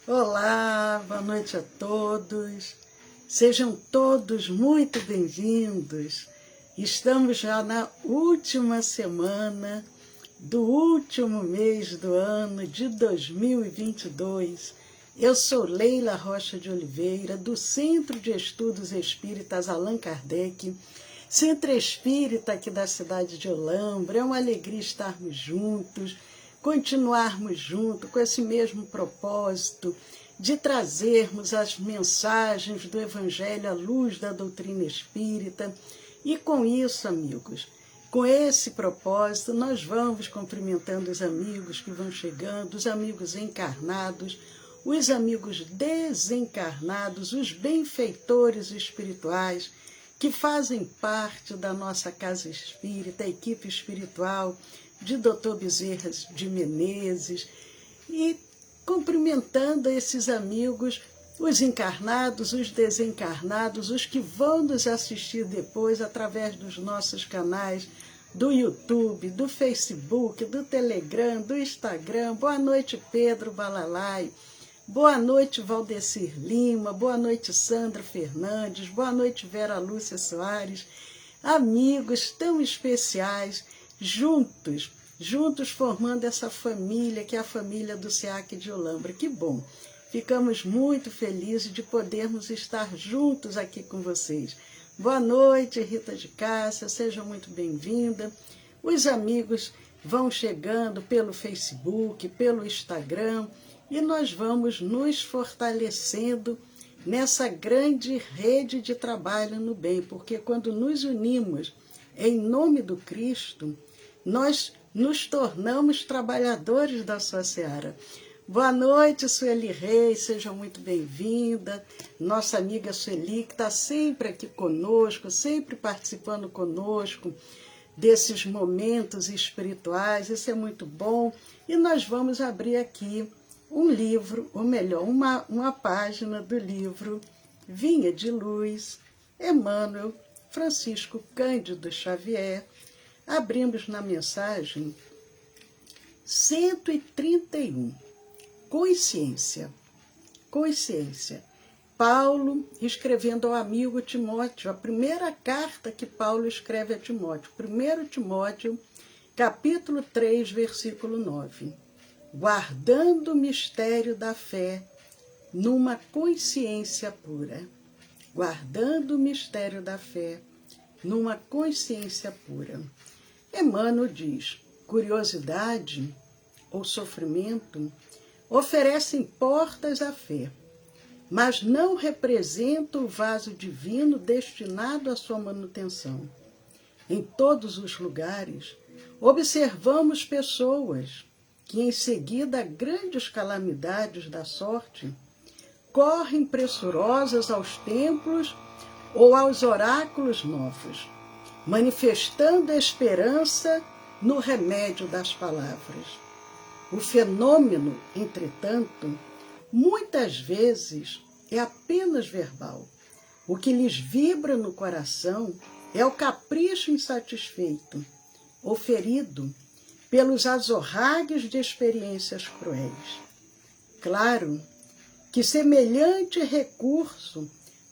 Olá, boa noite a todos. Sejam todos muito bem-vindos. Estamos já na última semana do último mês do ano de 2022. Eu sou Leila Rocha de Oliveira, do Centro de Estudos Espíritas Allan Kardec, Centro Espírita aqui da cidade de Olambra. É uma alegria estarmos juntos, continuarmos juntos com esse mesmo propósito de trazermos as mensagens do Evangelho à luz da doutrina espírita. E com isso, amigos, com esse propósito, nós vamos cumprimentando os amigos que vão chegando, os amigos encarnados, os amigos desencarnados, os benfeitores espirituais que fazem parte da nossa casa espírita, a equipe espiritual de Dr. Bezerra de Menezes, e cumprimentando esses amigos, os encarnados, os desencarnados, os que vão nos assistir depois através dos nossos canais do YouTube, do Facebook, do Telegram, do Instagram. Boa noite, Pedro Balalai. Boa noite, Valdecir Lima. Boa noite, Sandra Fernandes. Boa noite, Vera Lúcia Soares. Amigos tão especiais, juntos formando essa família, que é a família do SEAC de Olambra. Que bom! Ficamos muito felizes de podermos estar juntos aqui com vocês. Boa noite, Rita de Cássia, seja muito bem-vinda. Os amigos vão chegando pelo Facebook, pelo Instagram, e nós vamos nos fortalecendo nessa grande rede de trabalho no bem, porque quando nos unimos em nome do Cristo, nós nos tornamos trabalhadores da sua seara. Boa noite, Sueli Reis, seja muito bem-vinda. Nossa amiga Sueli, que está sempre aqui conosco, sempre participando conosco desses momentos espirituais, isso é muito bom. E nós vamos abrir aqui um livro, ou melhor, uma página do livro Vinha de Luz, Emmanuel Francisco Cândido Xavier. Abrimos na mensagem 131, Consciência. Paulo escrevendo ao amigo Timóteo, a primeira carta que Paulo escreve a Timóteo, 1 Timóteo, capítulo 3, versículo 9. Guardando o mistério da fé numa consciência pura. Guardando o mistério da fé numa consciência pura. Emmanuel diz: curiosidade ou sofrimento oferecem portas à fé, mas não representam o vaso divino destinado à sua manutenção. Em todos os lugares, observamos pessoas que, em seguida a grandes calamidades da sorte, correm pressurosas aos templos ou aos oráculos novos, manifestando a esperança no remédio das palavras. O fenômeno, entretanto, muitas vezes é apenas verbal. O que lhes vibra no coração é o capricho insatisfeito, oferido pelos azorragues de experiências cruéis. Claro que semelhante recurso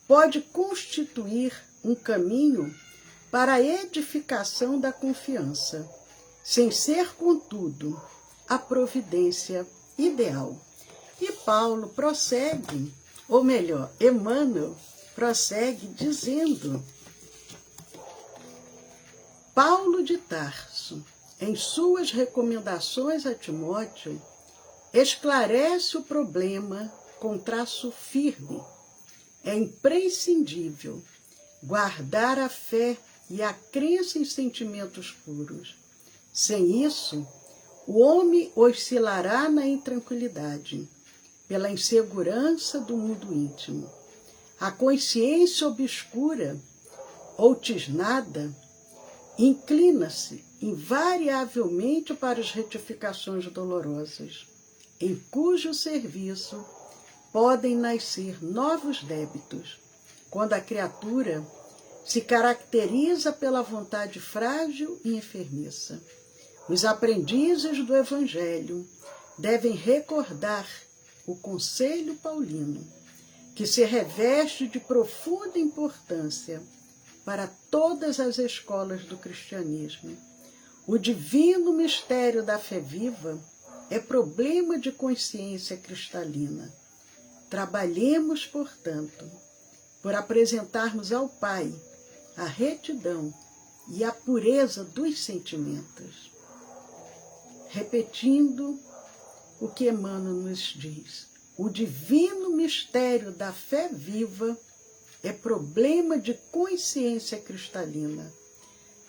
pode constituir um caminho para a edificação da confiança, sem ser, contudo, a providência ideal. E Paulo prossegue, ou melhor, Emmanuel prossegue dizendo: Paulo de Tarso, em suas recomendações a Timóteo, esclarece o problema com traço firme. É imprescindível guardar a fé e a crença em sentimentos puros. Sem isso, o homem oscilará na intranquilidade, pela insegurança do mundo íntimo. A consciência obscura ou tisnada inclina-se invariavelmente para as retificações dolorosas, em cujo serviço podem nascer novos débitos, quando a criatura se caracteriza pela vontade frágil e enfermiça. Os aprendizes do Evangelho devem recordar o Conselho Paulino, que se reveste de profunda importância para todas as escolas do cristianismo. O divino mistério da fé viva é problema de consciência cristalina. Trabalhemos, portanto, por apresentarmos ao Pai a retidão e a pureza dos sentimentos. Repetindo o que Emmanuel nos diz, o divino mistério da fé viva é problema de consciência cristalina.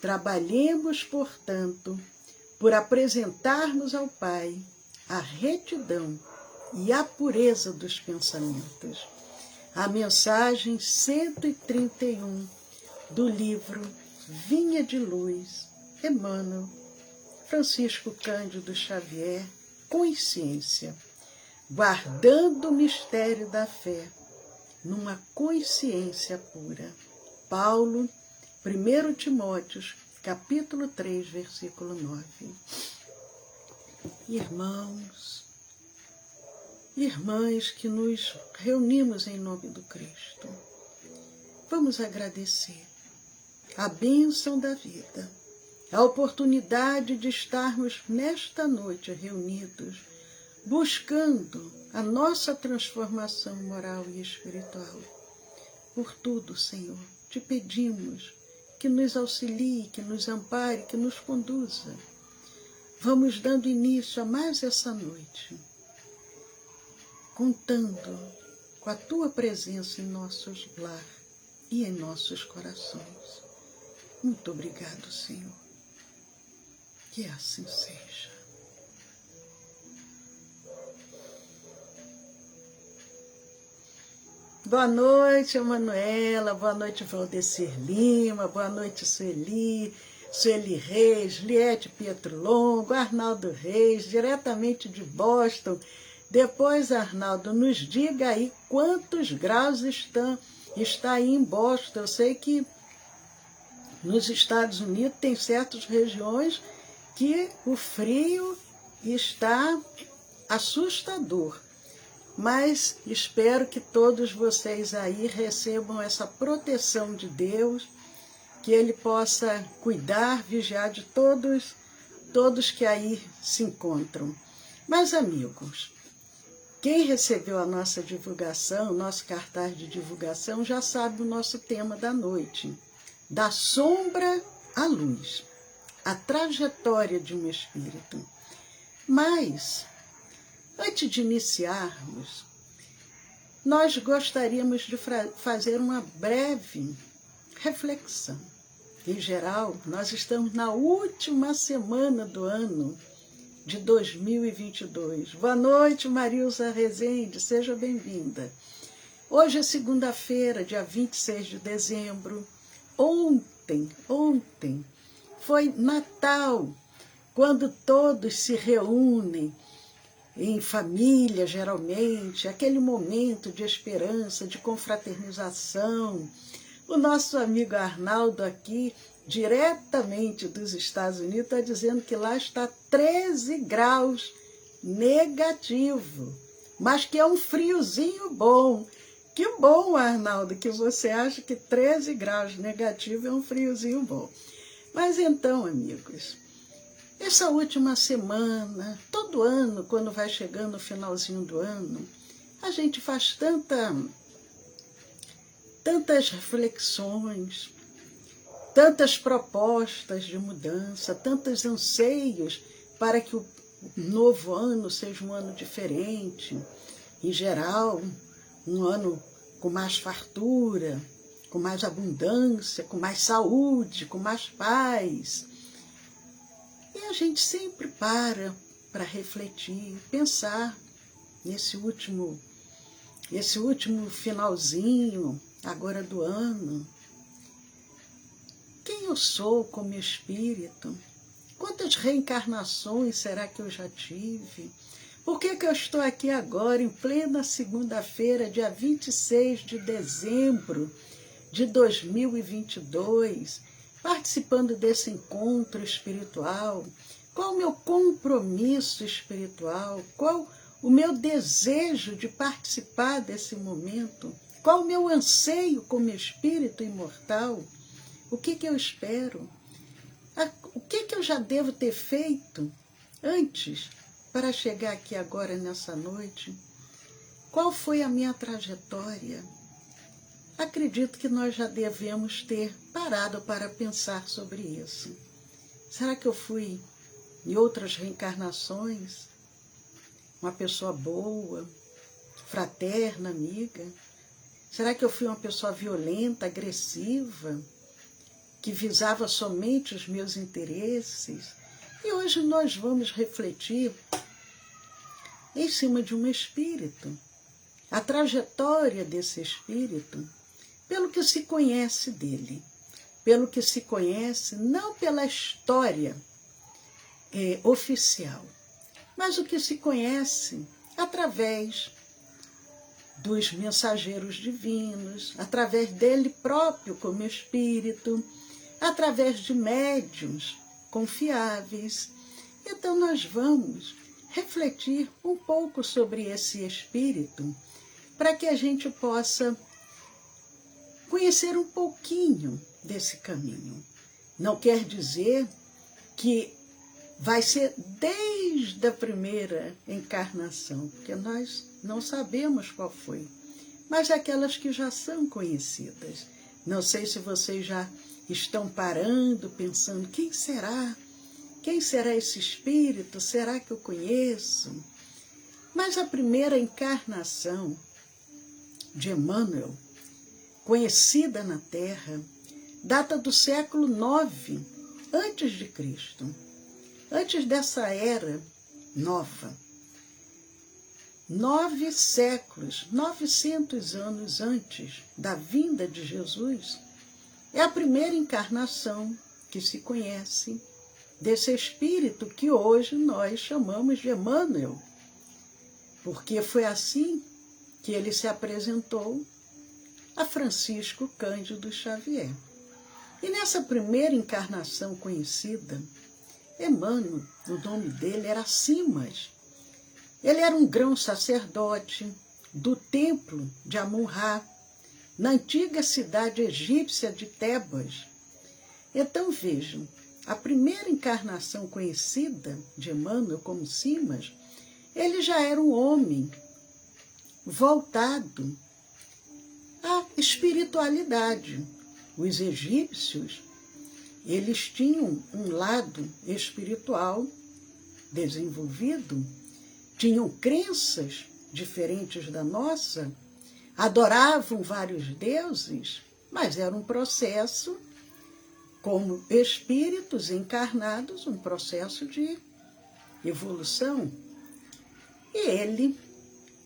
Trabalhemos, portanto, por apresentarmos ao Pai a retidão e a pureza dos pensamentos. A mensagem 131 do livro Vinha de Luz, Emmanuel, Francisco Cândido Xavier, Consciência, guardando o mistério da fé numa consciência pura. Paulo, 1 Timóteo, capítulo 3, versículo 9. Irmãos, irmãs que nos reunimos em nome do Cristo, vamos agradecer a bênção da vida, a oportunidade de estarmos nesta noite reunidos, buscando a nossa transformação moral e espiritual. Por tudo, Senhor, te pedimos que nos auxilie, que nos ampare, que nos conduza. Vamos dando início a mais essa noite, contando com a Tua presença em nossos lar e em nossos corações. Muito obrigado, Senhor. Que assim seja. Boa noite, Emanuela, boa noite, Valdecir Lima, boa noite, Sueli Reis, Liete Pietro Longo, Arnaldo Reis, diretamente de Boston. Depois, Arnaldo, nos diga aí quantos graus está aí em Boston. Eu sei que nos Estados Unidos tem certas regiões que o frio está assustador. Mas espero que todos vocês aí recebam essa proteção de Deus, que Ele possa cuidar, vigiar de todos que aí se encontram. Mas, amigos, quem recebeu a nossa divulgação, nosso cartaz de divulgação, já sabe o nosso tema da noite, da sombra à luz, a trajetória de um espírito. Mas, antes de iniciarmos, nós gostaríamos de fazer uma breve reflexão. Em geral, nós estamos na última semana do ano de 2022. Boa noite, Marilza Rezende, seja bem-vinda. Hoje é segunda-feira, dia 26 de dezembro. Ontem foi Natal, quando todos se reúnem em família, geralmente, aquele momento de esperança, de confraternização. O nosso amigo Arnaldo aqui, diretamente dos Estados Unidos, está dizendo que lá está 13 graus negativo, mas que é um friozinho bom. Que bom, Arnaldo, que você acha que 13 graus negativo é um friozinho bom. Mas então, amigos, essa última semana, todo ano, quando vai chegando o finalzinho do ano, a gente faz tantas reflexões, tantas propostas de mudança, tantos anseios para que o novo ano seja um ano diferente, em geral, um ano com mais fartura, com mais abundância, com mais saúde, com mais paz. E a gente sempre para refletir, pensar nesse último finalzinho agora do ano. Quem eu sou como espírito? Quantas reencarnações será que eu já tive? Por que eu estou aqui agora, em plena segunda-feira, dia 26 de dezembro de 2022, participando desse encontro espiritual? Qual o meu compromisso espiritual? Qual o meu desejo de participar desse momento? Qual o meu anseio como espírito imortal? O que eu espero? O que eu já devo ter feito antes para chegar aqui agora nessa noite? Qual foi a minha trajetória? Acredito que nós já devemos ter parado para pensar sobre isso. Será que eu fui, em outras reencarnações, uma pessoa boa, fraterna, amiga? Será que eu fui uma pessoa violenta, agressiva, que visava somente os meus interesses? E hoje nós vamos refletir em cima de um espírito, a trajetória desse espírito, pelo que se conhece dele, pelo que se conhece não pela história oficial, mas o que se conhece através dos mensageiros divinos, através dele próprio como espírito, através de médiuns confiáveis. Então nós vamos refletir um pouco sobre esse espírito, para que a gente possa conhecer um pouquinho desse caminho. Não quer dizer que vai ser desde a primeira encarnação, porque nós não sabemos qual foi, mas aquelas que já são conhecidas. Não sei se vocês já estão parando, pensando, quem será? Quem será esse espírito? Será que eu conheço? Mas a primeira encarnação de Emmanuel, conhecida na Terra, data do século IX antes de Cristo. Antes dessa era nova, 9 séculos, 900 anos antes da vinda de Jesus, é a primeira encarnação que se conhece desse espírito que hoje nós chamamos de Emmanuel, porque foi assim que ele se apresentou a Francisco Cândido Xavier. E nessa primeira encarnação conhecida, Emmanuel, o nome dele era Simas. Ele era um grão-sacerdote do templo de Amun-Ra, na antiga cidade egípcia de Tebas. Então vejam, a primeira encarnação conhecida de Emmanuel como Simas, ele já era um homem voltado à espiritualidade. Os egípcios, eles tinham um lado espiritual desenvolvido, tinham crenças diferentes da nossa, adoravam vários deuses, mas era um processo, como espíritos encarnados, um processo de evolução. E ele,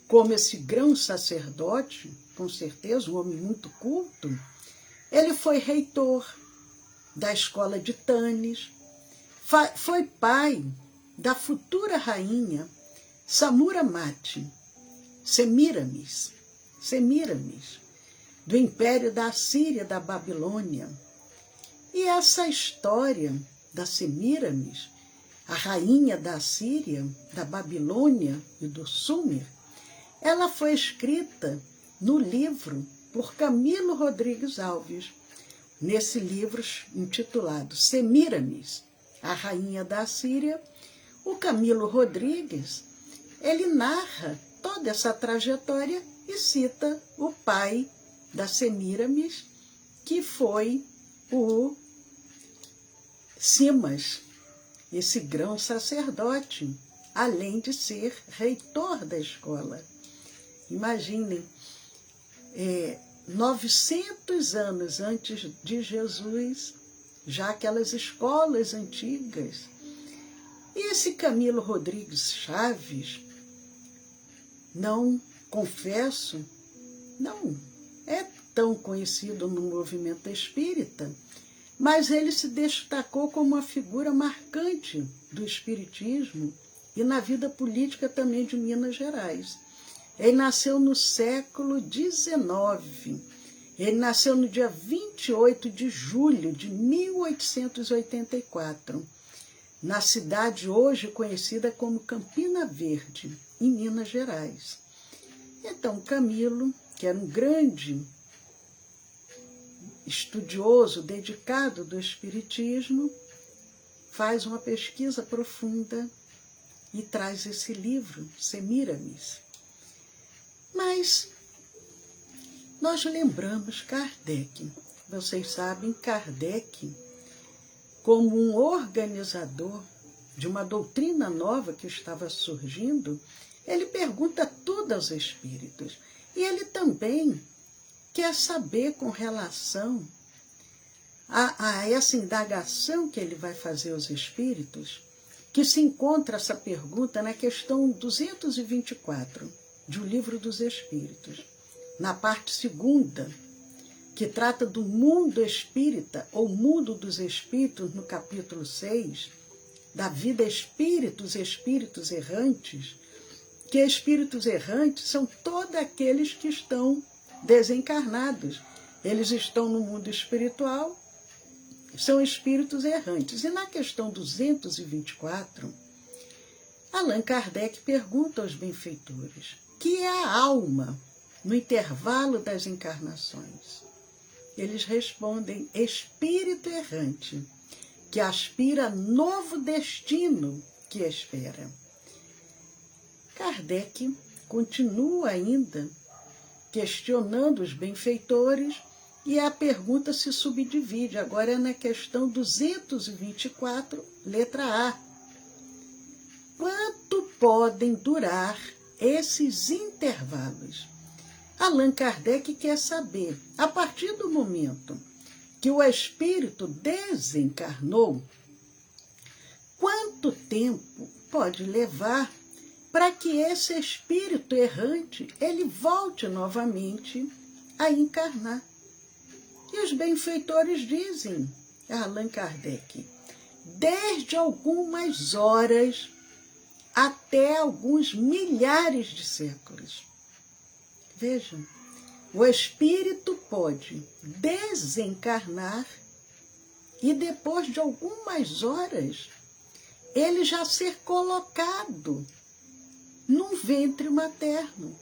como esse grão sacerdote, com certeza um homem muito culto, ele foi reitor da escola de Tanis, foi pai da futura rainha Samuramate, Semiramis, do Império da Assíria, da Babilônia. E essa história da Semiramis, a rainha da Assíria, da Babilônia e do Súmer, ela foi escrita no livro por Camilo Rodrigues Alves, nesse livro intitulado Semiramis, a rainha da Assíria. O Camilo Rodrigues, ele narra toda essa trajetória e cita o pai da Semiramis, que foi o Simas, esse grão sacerdote, além de ser reitor da escola. Imaginem, 900 anos antes de Jesus, já aquelas escolas antigas. E esse Camilo Rodrigues Chaves, não confesso, não é tão conhecido no movimento espírita, mas ele se destacou como uma figura marcante do espiritismo e na vida política também de Minas Gerais. Ele nasceu no século XIX. Ele nasceu no dia 28 de julho de 1884, na cidade hoje conhecida como Campina Verde, em Minas Gerais. Então, Camilo, que era um grande estudioso, dedicado do Espiritismo, faz uma pesquisa profunda e traz esse livro, Semiramis. Mas nós lembramos Kardec. Vocês sabem, Kardec, como um organizador de uma doutrina nova que estava surgindo, ele pergunta tudo aos espíritos. E ele também quer saber com relação a essa indagação que ele vai fazer aos espíritos, que se encontra essa pergunta na questão 224 de O Livro dos Espíritos, na parte segunda, que trata do mundo espírita, ou mundo dos espíritos, no capítulo 6, da vida espíritos errantes, que espíritos errantes são todos aqueles que estão desencarnados. Eles estão no mundo espiritual, são espíritos errantes. E na questão 224, Allan Kardec pergunta aos benfeitores, que é a alma no intervalo das encarnações? Eles respondem, espírito errante, que aspira a novo destino que espera. Kardec continua ainda questionando os benfeitores e a pergunta se subdivide. Agora é na questão 224, letra A. Quanto podem durar esses intervalos? Allan Kardec quer saber, a partir do momento que o espírito desencarnou, quanto tempo pode levar para que esse espírito errante ele volte novamente a encarnar? E os benfeitores dizem a Allan Kardec, desde algumas horas até alguns milhares de séculos. Vejam, o espírito pode desencarnar e depois de algumas horas ele já ser colocado num ventre materno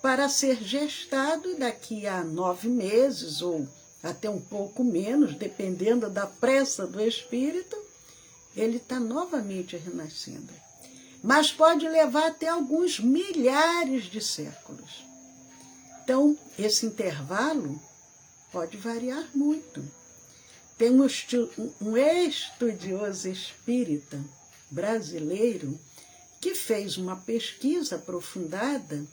para ser gestado, e daqui a 9 meses ou até um pouco menos, dependendo da pressa do espírito, ele está novamente renascendo. Mas pode levar até alguns milhares de séculos. Então, esse intervalo pode variar muito. Tem um estudioso espírita brasileiro que fez uma pesquisa aprofundada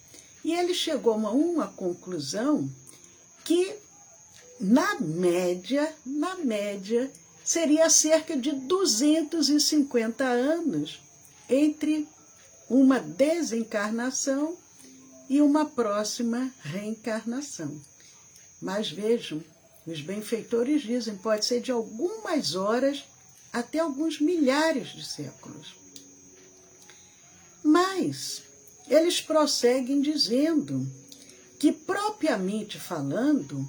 e ele chegou a uma conclusão que, na média, seria cerca de 250 anos entre uma desencarnação e uma próxima reencarnação. Mas vejam, os benfeitores dizem, pode ser de algumas horas até alguns milhares de séculos. Mas eles prosseguem dizendo que, propriamente falando,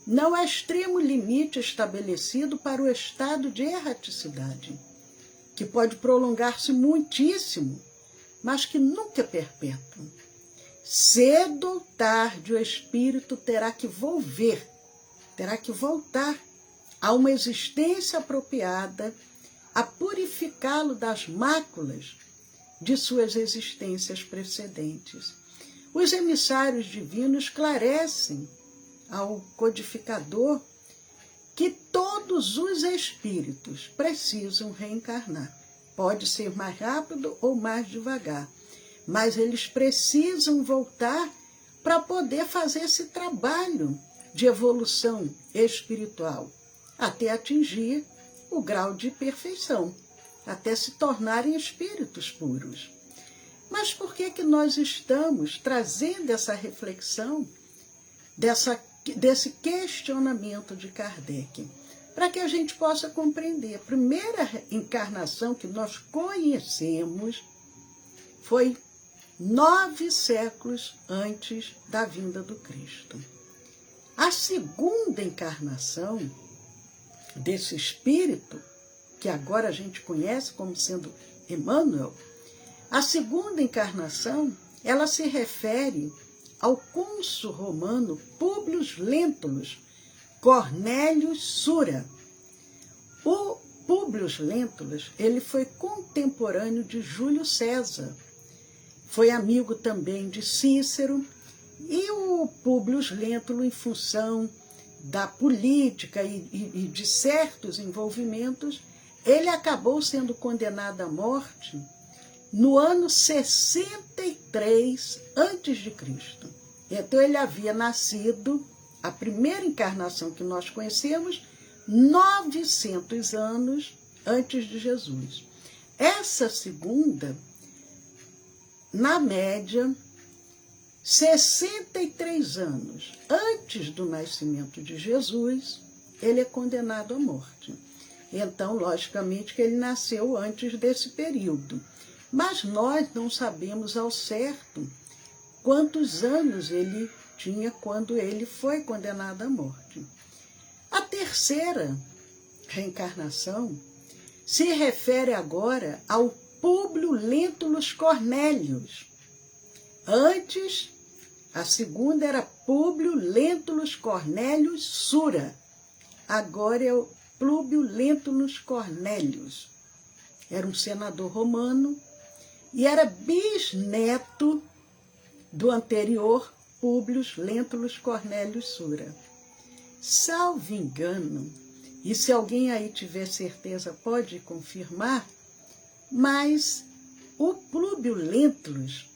não há extremo limite estabelecido para o estado de erraticidade, que pode prolongar-se muitíssimo, mas que nunca é perpétuo. Cedo ou tarde o espírito terá que voltar a uma existência apropriada, a purificá-lo das máculas de suas existências precedentes. Os emissários divinos esclarecem ao codificador que todos os espíritos precisam reencarnar. Pode ser mais rápido ou mais devagar, mas eles precisam voltar para poder fazer esse trabalho de evolução espiritual, até atingir o grau de perfeição, até se tornarem espíritos puros. Mas por que nós estamos trazendo essa reflexão, desse questionamento de Kardec? Para que a gente possa compreender. A primeira encarnação que nós conhecemos foi 9 séculos antes da vinda do Cristo. A segunda encarnação desse espírito que agora a gente conhece como sendo Emmanuel, a segunda encarnação, ela se refere ao cônsul romano Publio Lentulus Cornelius Sura. O Publio Lentulus, ele foi contemporâneo de Júlio César, foi amigo também de Cícero, e o Publio Lentulus, em função da política e de certos envolvimentos, ele acabou sendo condenado à morte no ano 63 a.C. Então ele havia nascido, a primeira encarnação que nós conhecemos, 900 anos antes de Jesus. Essa segunda, na média, 63 anos antes do nascimento de Jesus, ele é condenado à morte. Então, logicamente, que ele nasceu antes desse período. Mas nós não sabemos ao certo quantos anos ele tinha quando ele foi condenado à morte. A terceira reencarnação se refere agora ao Publio Lentulus Cornelius. Antes, a segunda era Publio Lentulus Cornelius Sura. Agora é o Publio Lentulus Cornelius. Era um senador romano e era bisneto do anterior Publio Lentulus Cornelius Sura. Salvo engano, e se alguém aí tiver certeza pode confirmar, mas o Publio Lentulus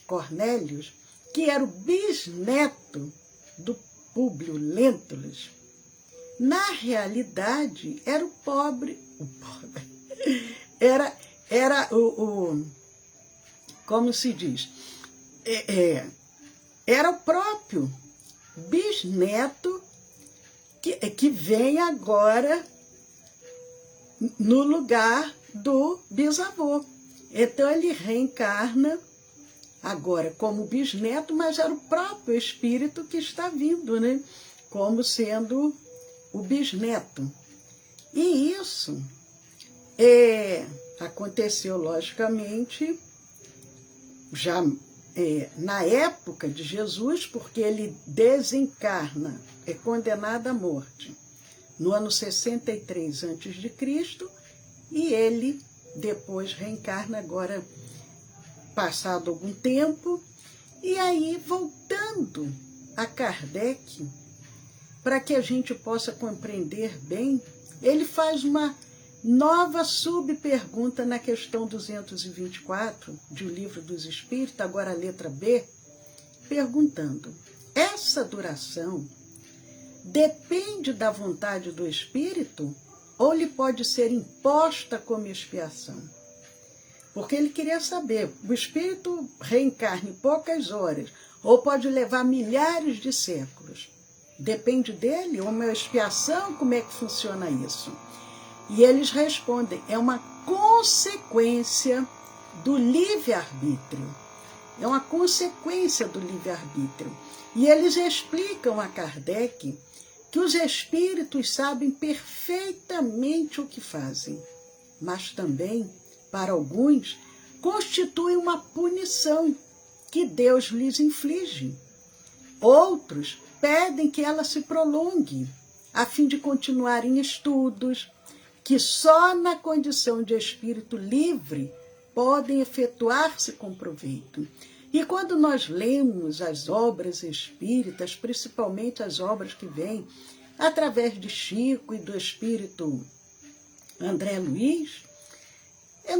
Cornelius, que era o bisneto do Publio Lentulus, na realidade era era como se diz, era o próprio bisneto que vem agora no lugar do bisavô. Então ele reencarna agora como bisneto, mas era o próprio espírito que está vindo, né? Como sendo o bisneto. E isso aconteceu, logicamente, já na época de Jesus, porque ele desencarna, é condenado à morte no ano 63 a.C., e ele depois reencarna agora, passado algum tempo. E aí, voltando a Kardec, para que a gente possa compreender bem, ele faz uma nova subpergunta na questão 224 de O Livro dos Espíritos, agora a letra B, perguntando: essa duração depende da vontade do espírito ou lhe pode ser imposta como expiação? Porque ele queria saber, o espírito reencarna em poucas horas ou pode levar milhares de séculos? Depende dele? Ou uma expiação? Como é que funciona isso? E eles respondem, é uma consequência do livre-arbítrio. É uma consequência do livre-arbítrio. E eles explicam a Kardec que os espíritos sabem perfeitamente o que fazem, mas também, para alguns, constitui uma punição que Deus lhes inflige. Outros pedem que ela se prolongue, a fim de continuarem estudos, que só na condição de espírito livre podem efetuar-se com proveito. E quando nós lemos as obras espíritas, principalmente as obras que vêm através de Chico e do espírito André Luiz,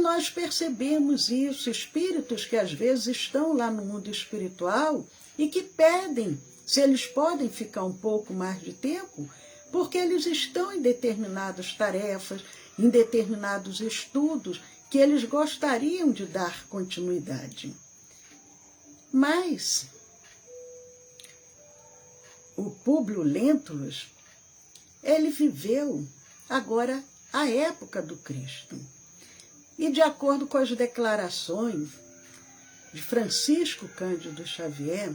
nós percebemos isso, espíritos que às vezes estão lá no mundo espiritual e que pedem se eles podem ficar um pouco mais de tempo, porque eles estão em determinadas tarefas, em determinados estudos, que eles gostariam de dar continuidade. Mas o Publio Lentulus, ele viveu agora a época do Cristo. E de acordo com as declarações de Francisco Cândido Xavier,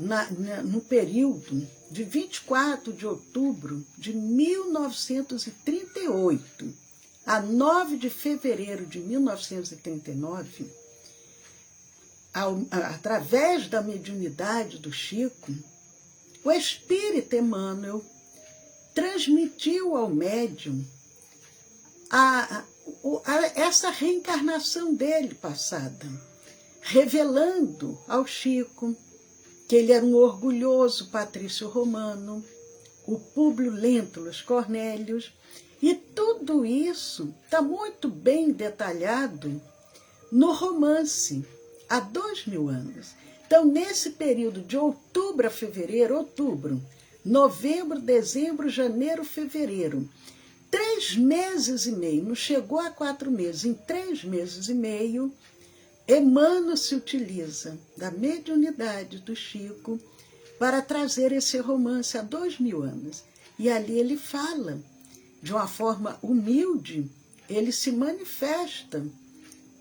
no período de 24 de outubro de 1938 a 9 de fevereiro de 1939, através da mediunidade do Chico, o espírito Emmanuel transmitiu ao médium essa reencarnação dele passada, revelando ao Chico que ele era um orgulhoso patrício romano, o Públio Lentulus Cornélius, e tudo isso está muito bem detalhado no romance, há 2000 anos. Então, nesse período de outubro a fevereiro, novembro, dezembro, janeiro, fevereiro, 3 meses e meio, não chegou a 4 meses, em 3 meses e meio, Emmanuel se utiliza da mediunidade do Chico para trazer esse romance há 2000 anos. E ali ele fala, de uma forma humilde, ele se manifesta,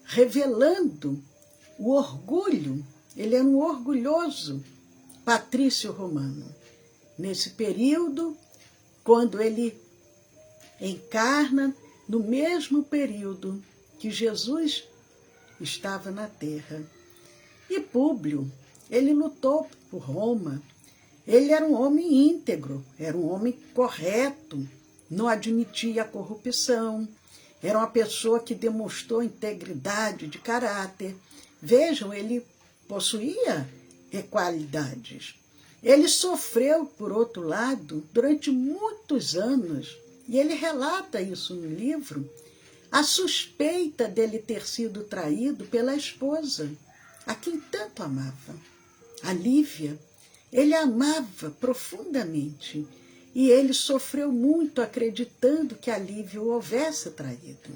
revelando o orgulho. Ele era um orgulhoso patrício romano. Nesse período, quando ele encarna, no mesmo período que Jesus estava na terra. E Públio, ele lutou por Roma. Ele era um homem íntegro, era um homem correto, não admitia a corrupção, era uma pessoa que demonstrou integridade de caráter. Vejam, ele possuía qualidades. Ele sofreu, por outro lado, durante muitos anos, e ele relata isso no livro, a suspeita dele ter sido traído pela esposa, a quem tanto amava. A Lívia, ele amava profundamente, e ele sofreu muito acreditando que a Lívia o houvesse traído.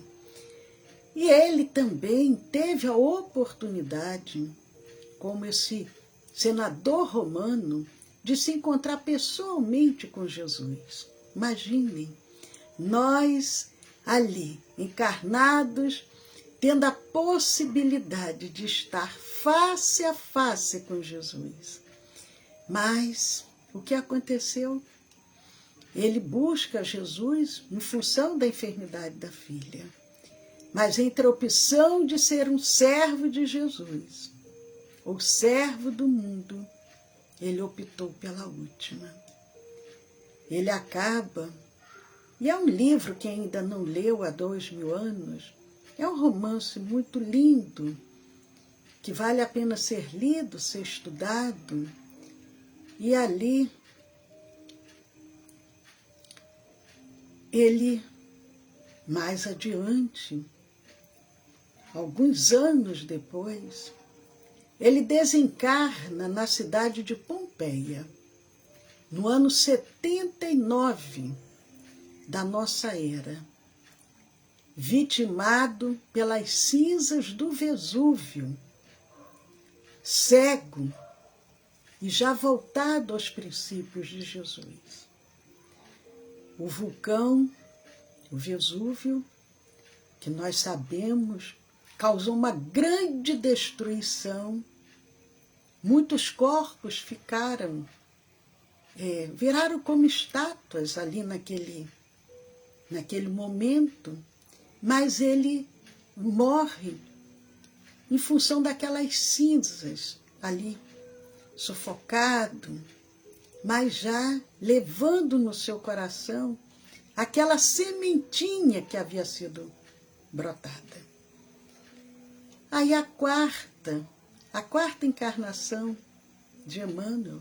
E ele também teve a oportunidade, como esse senador romano, de se encontrar pessoalmente com Jesus. Imaginem, nós ali, encarnados, tendo a possibilidade de estar face a face com Jesus. Mas o que aconteceu? Ele busca Jesus em função da enfermidade da filha. Mas entre a opção de ser um servo de Jesus ou servo do mundo, ele optou pela última. Ele acaba, e é um livro que ainda não leu há 2000 anos, é um romance muito lindo, que vale a pena ser lido, ser estudado, e ali ele, mais adiante, alguns anos depois, ele desencarna na cidade de Pompeia, no ano 79 da nossa era, vitimado pelas cinzas do Vesúvio, cego e já voltado aos princípios de Jesus. O vulcão, o Vesúvio, que nós sabemos, causou uma grande destruição. Muitos corpos viraram como estátuas ali naquele momento, mas ele morre em função daquelas cinzas ali, sufocado, mas já levando no seu coração aquela sementinha que havia sido brotada. Aí a quarta encarnação de Emmanuel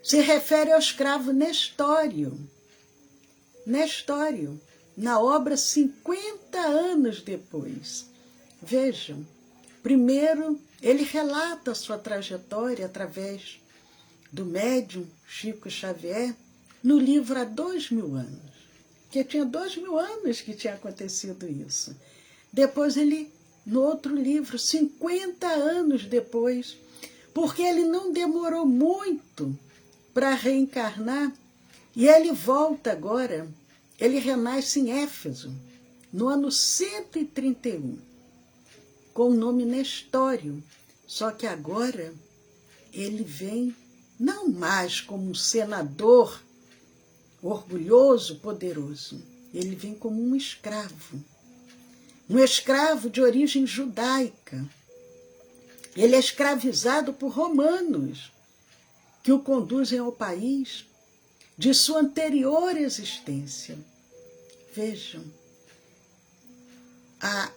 se refere ao escravo Nestório. Nestório, na obra 50 anos depois. Vejam, primeiro ele relata a sua trajetória através do médium Chico Xavier no livro há 2000 anos, que tinha 2000 anos que tinha acontecido isso. Depois ele, no outro livro, 50 anos depois, porque ele não demorou muito para reencarnar, e ele volta agora, ele renasce em Éfeso, no ano 131, com o nome Nestório, só que agora ele vem não mais como um senador orgulhoso, poderoso. Ele vem como um escravo de origem judaica. Ele é escravizado por romanos, que o conduzem ao país de sua anterior existência. Vejam, a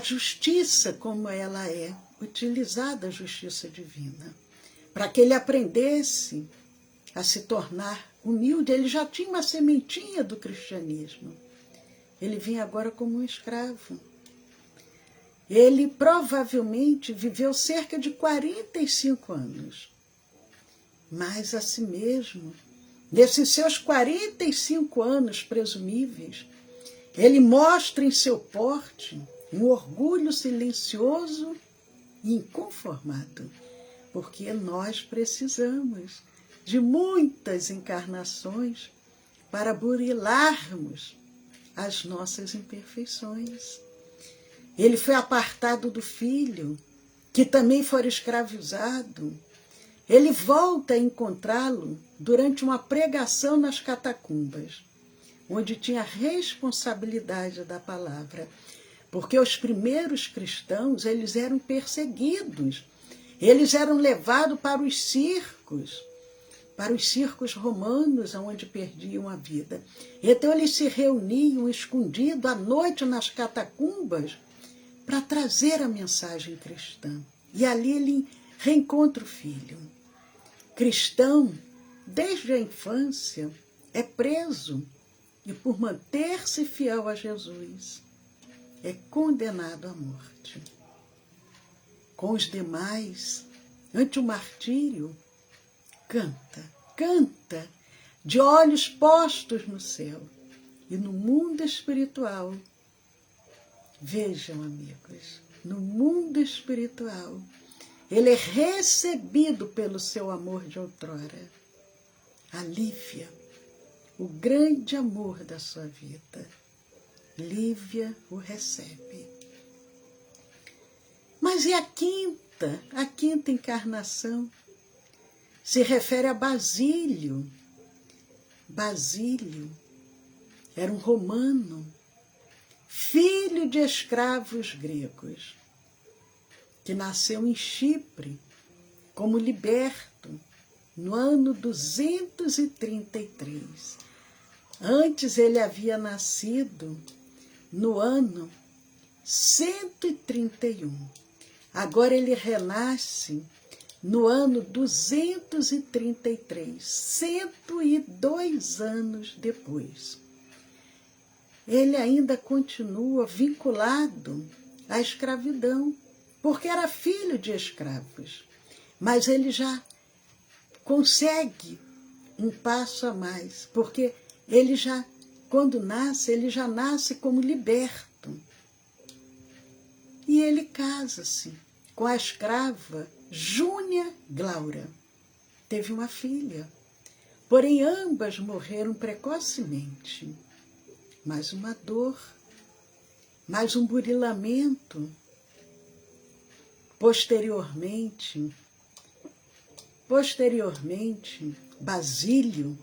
justiça como ela é utilizada, a justiça divina, para que ele aprendesse a se tornar humilde. Ele já tinha uma sementinha do cristianismo. Ele vinha agora como um escravo. Ele provavelmente viveu cerca de 45 anos. Mas, assim mesmo, nesses seus 45 anos presumíveis, ele mostra em seu porte um orgulho silencioso e inconformado, porque nós precisamos de muitas encarnações para burilarmos as nossas imperfeições. Ele foi apartado do filho, que também fora escravizado. Ele volta a encontrá-lo durante uma pregação nas catacumbas, onde tinha a responsabilidade da palavra, porque os primeiros cristãos, eles eram perseguidos, eles eram levados para os circos romanos, onde perdiam a vida. Então eles se reuniam escondidos à noite nas catacumbas para trazer a mensagem cristã. E ali ele reencontra o filho. Cristão, desde a infância, é preso e, por manter-se fiel a Jesus, é condenado à morte. Com os demais, ante o martírio, canta, de olhos postos no céu. E no mundo espiritual, vejam, amigos, no mundo espiritual, ele é recebido pelo seu amor de outrora. A Lívia, o grande amor da sua vida, Lívia o recebe. Mas e a quinta encarnação? Se refere a Basílio. Basílio era um romano, filho de escravos gregos, que nasceu em Chipre como liberto no ano 233. Antes ele havia nascido no ano 131. Agora ele renasce no ano 233, 102 anos depois. Ele ainda continua vinculado à escravidão, porque era filho de escravos. Mas ele já consegue um passo a mais, porque ele já, quando nasce, ele já nasce como liberto. E ele casa-se com a escrava Júnia Glaura. Teve uma filha, porém ambas morreram precocemente. Mais uma dor, mais um burilamento. Posteriormente, Basílio,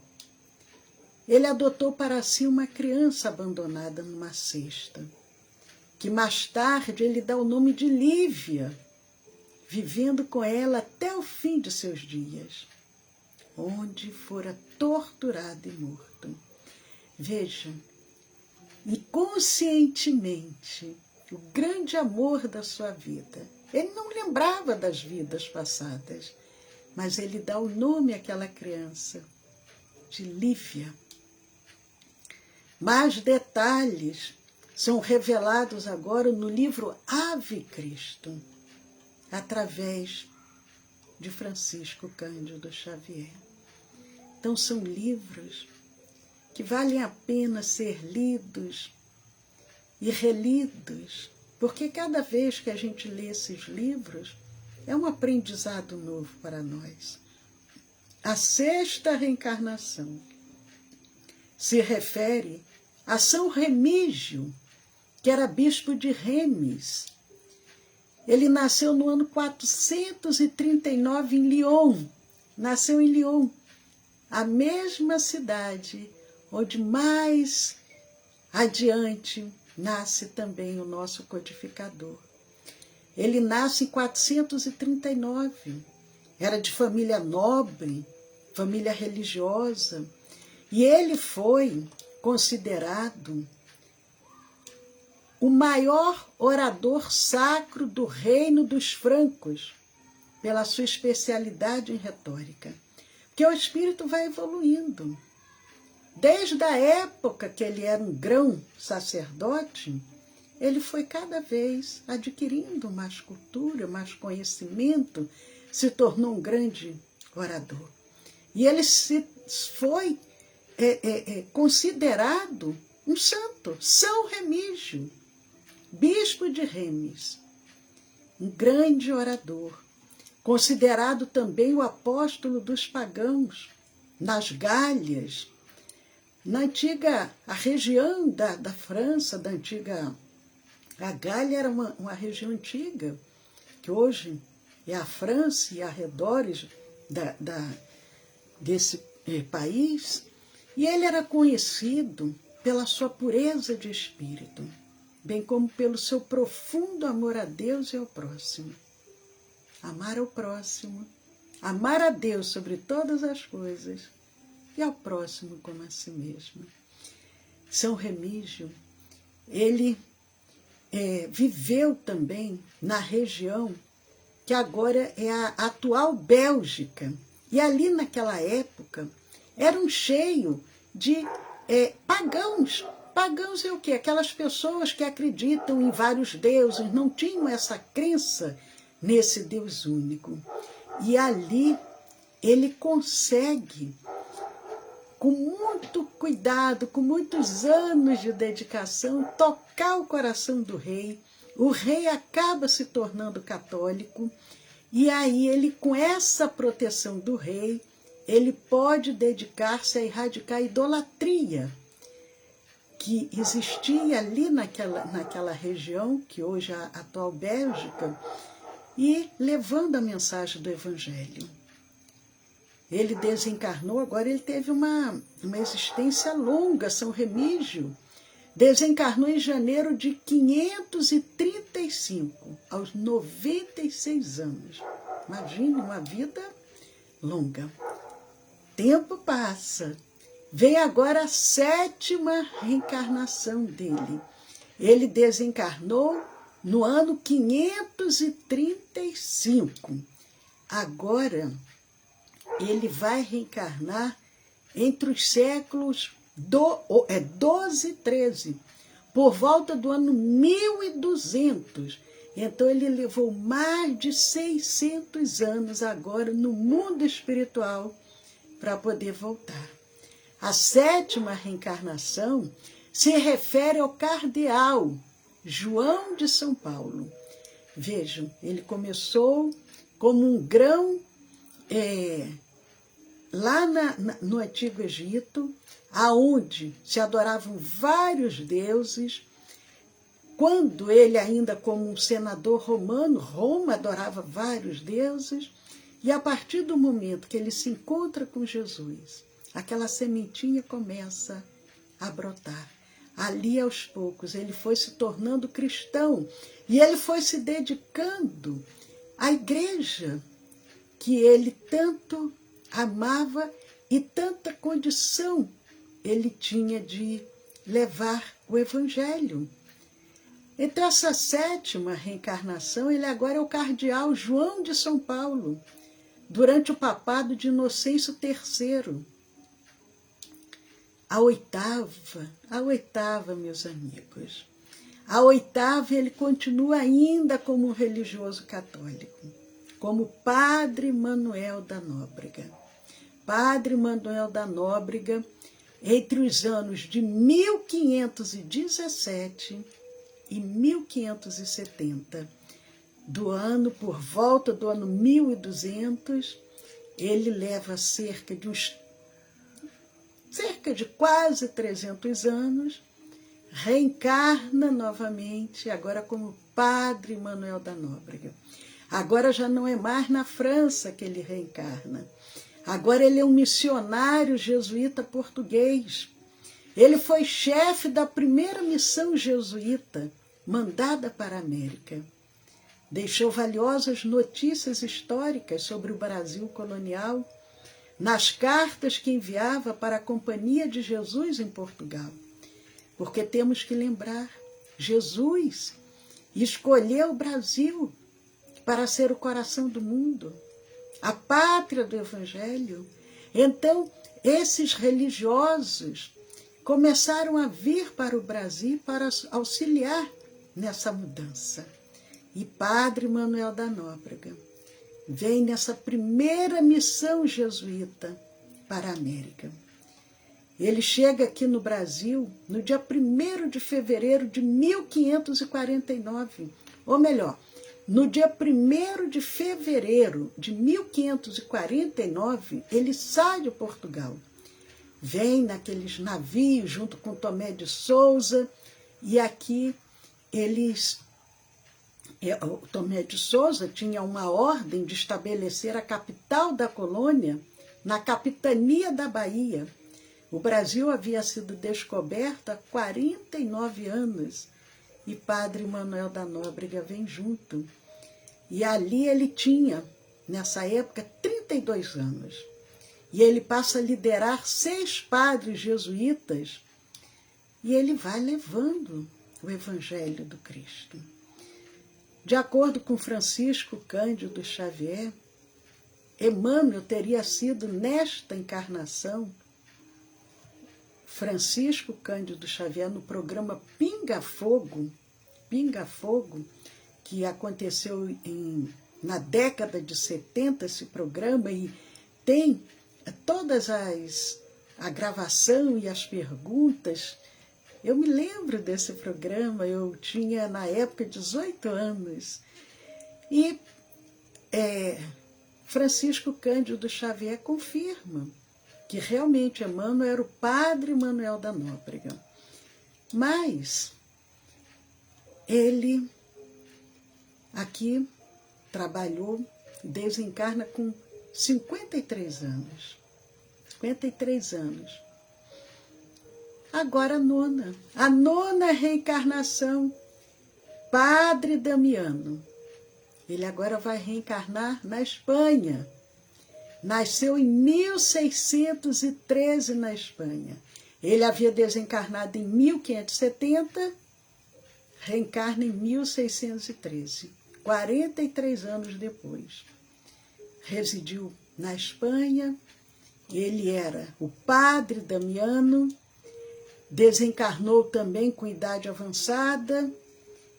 ele adotou para si uma criança abandonada numa cesta, que mais tarde ele dá o nome de Lívia, vivendo com ela até o fim de seus dias, onde fora torturado e morto. Vejam, e conscientemente, o grande amor da sua vida. Ele não lembrava das vidas passadas, mas ele dá o nome àquela criança de Lívia. Mais detalhes são revelados agora no livro Ave Cristo, através de Francisco Cândido Xavier. Então são livros que valem a pena ser lidos e relidos, porque cada vez que a gente lê esses livros, é um aprendizado novo para nós. A sexta reencarnação se refere a São Remígio, que era bispo de Remes. Ele nasceu no ano 439 em Lyon. Nasceu em Lyon, a mesma cidade onde mais adiante nasce também o nosso codificador. Ele nasce em 439, era de família nobre, família religiosa, e ele foi considerado o maior orador sacro do reino dos francos, pela sua especialidade em retórica. Porque o espírito vai evoluindo. Desde a época que ele era um grão sacerdote, ele foi cada vez adquirindo mais cultura, mais conhecimento, se tornou um grande orador. E ele foi considerado um santo, São Remígio, bispo de Remes, um grande orador, considerado também o apóstolo dos pagãos, nas Gálias, na antiga, a região da França, da antiga, a Gália era uma região antiga, que hoje é a França e arredores desse país, e ele era conhecido pela sua pureza de espírito, bem como pelo seu profundo amor a Deus e ao próximo. Amar ao próximo, amar a Deus sobre todas as coisas e ao próximo como a si mesmo. São Remígio, ele viveu também na região que agora é a atual Bélgica. E ali naquela época eram cheios de pagãos. Pagãos é o quê? Aquelas pessoas que acreditam em vários deuses, não tinham essa crença nesse Deus único. E ali ele consegue, com muito cuidado, com muitos anos de dedicação, tocar o coração do rei. O rei acaba se tornando católico, e aí ele, com essa proteção do rei, ele pode dedicar-se a erradicar a idolatria que existia ali naquela região, que hoje é a atual Bélgica, e levando a mensagem do Evangelho. Ele desencarnou, agora ele teve uma existência longa, São Remígio. Desencarnou em janeiro de 535, aos 96 anos. Imagine, uma vida longa. Tempo passa. Vem agora a 7ª reencarnação dele. Ele desencarnou no ano 535. Agora, ele vai reencarnar entre os séculos 12 e 13, por volta do ano 1200. Então ele levou mais de 600 anos agora no mundo espiritual para poder voltar. A 7ª reencarnação se refere ao cardeal João de São Paulo. Vejam, ele começou como um grão lá no Antigo Egito, aonde se adoravam vários deuses. Quando ele, ainda como um senador romano, Roma adorava vários deuses, e a partir do momento que ele se encontra com Jesus, aquela sementinha começa a brotar. Ali, aos poucos, ele foi se tornando cristão, e ele foi se dedicando à igreja que ele tanto amava e tanta condição ele tinha de levar o Evangelho. Então, essa 7ª reencarnação, ele agora é o cardeal João de São Paulo, durante o papado de Inocêncio III. A oitava, meus amigos, a 8ª ele continua ainda como um religioso católico, como Padre Manuel da Nóbrega. Padre Manuel da Nóbrega, entre os anos de 1517 e 1570, por volta do ano 1200, ele leva cerca de quase 300 anos reencarna novamente, agora como Padre Manuel da Nóbrega. Agora já não é mais na França que ele reencarna. Agora ele é um missionário jesuíta português. Ele foi chefe da primeira missão jesuíta mandada para a América. Deixou valiosas notícias históricas sobre o Brasil colonial nas cartas que enviava para a Companhia de Jesus em Portugal. Porque temos que lembrar, Jesus escolheu o Brasil para ser o coração do mundo, a pátria do Evangelho. Então, esses religiosos começaram a vir para o Brasil para auxiliar nessa mudança. E Padre Manuel da Nóbrega vem nessa primeira missão jesuíta para a América. Ele chega aqui no Brasil no dia 1º de fevereiro de 1549, ou melhor, no dia 1º de fevereiro de 1549, ele sai de Portugal. Vem naqueles navios junto com Tomé de Souza, e aqui o Tomé de Souza tinha uma ordem de estabelecer a capital da colônia na capitania da Bahia. O Brasil havia sido descoberto há 49 anos e Padre Manuel da Nóbrega vem junto. E ali ele tinha, nessa época, 32 anos. E ele passa a liderar 6 padres jesuítas e ele vai levando o Evangelho do Cristo. De acordo com Francisco Cândido Xavier, Emmanuel teria sido nesta encarnação, Francisco Cândido Xavier, no programa Pinga Fogo, que aconteceu na década de 70, esse programa, e tem todas a gravação e as perguntas. Eu me lembro desse programa, eu tinha na época 18 anos. E Francisco Cândido Xavier confirma que realmente Emmanuel era o Padre Manuel da Nóbrega. Mas ele aqui trabalhou, desencarna com 53 anos. 53 anos. Agora a nona reencarnação, Padre Damiano. Ele agora vai reencarnar na Espanha. Nasceu em 1613 na Espanha. Ele havia desencarnado em 1570, reencarna em 1613, 43 anos depois. Residiu na Espanha, ele era o Padre Damiano, desencarnou também com idade avançada,